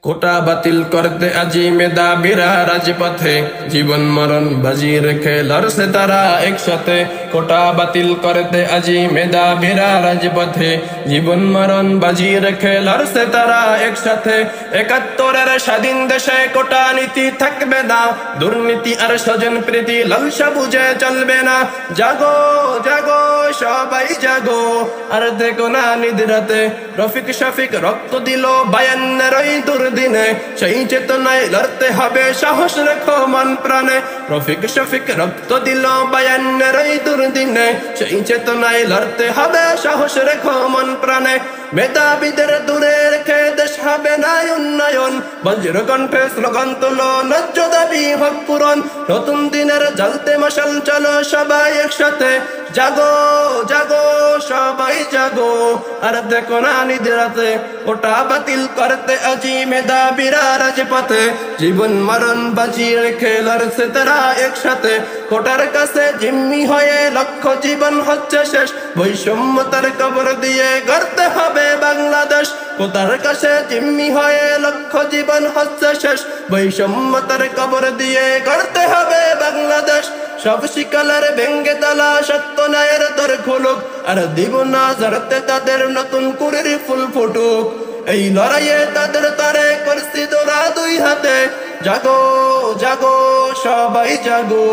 কোটা বাতিল করতে আজি মেধাবীরা রাজপথে, জীবন মরণ বাজি রেখে লড়ছে তারা একসাথে। কোটা বাতিল করতে আজি মেধাবীরা রাজপথে, জীবন মরণ বাজি রেখে লড়ছে তারা একসাথে। ৭১-এর স্বাধীন দেশে কোটা নীতি থাকবে না, দুর্নীতি আর স্বজন প্রীতি লালসা বুঝে চলবে না। জাগো জাগো সবাই জাগো, আর দেখো না নিদ্রাতে। রফিক শফিক রক্ত দিল ৫২ ওই দুর্দিনে, সেই চেতনায় লড়তে হবে, সাহস রেখো মন প্রাণে। রফিক শফিক রক্ত দিল ৫২ ওই দুর্দিনে, সেই চেতনায় লড়তে হবে, সাহস রেখো মন প্রাণে। মেধাবীদের দূরে রেখে দেশ হবে না উন্নয়ন, বজ্র কণ্ঠে স্লোগান তোলো, ন্যায্য দাবি হক পূরণ। নতুন দিনের জ্বলতে মশাল, চলো সবাই একসাথে। জাগো জাগো সবাই জাগো, আর দেখো না নিদ্রাতে। কোটা বাতিল করতে আজি মেধাবীরা রাজপথে, জীবন মরণ বাজি রেখে লড়ছে তারা একসাথে। কোটার কাছে জিম্মি হয়ে লক্ষ জীবন হচ্ছে শেষ, বৈষম্যতার কবর দিয়ে গড়তে হবে বাংলাদেশ। কোটার কাছে জিম্মি হয়ে লক্ষ জীবন হচ্ছে শেষ, বৈষম্যতার কবর দিয়ে গড়তে হবে বাংলাদেশ। সব শিকালার ভেঙ্গে তালা সত্য ন্যায়ের দর খুলুক, আর দিব না জড়তে তাদের নতুন কুড়ির ফুল ফুটুক। এই লড়াইয়ে তাদের তরে করছি তোরা দুই হাতে। জাগো জাগো সবাই জাগো,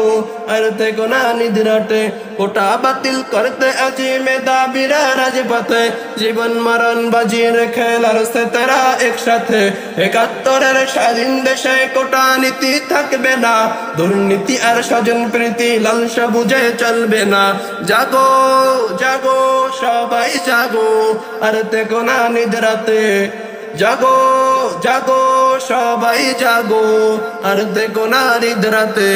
আর দেখো না নিদ্রাতে। কোটা বাতিল করতে আজি মেধাবীরা রাজপথে, জীবন মরণ বাজি রেখে লড়ছে তারা একসাথে। ৭১-এর স্বাধীন দেশে কোটা নীতি থাকবে না, দুর্নীতি আর স্বজন প্রীতি লালসা বুঝে চলবে না। জাগো জাগো সবাই জাগো, আর দেখো না নিদ্রাতে। জাগো জাগো সবাই জাগো, আর দেখো না নিদ্রাতে।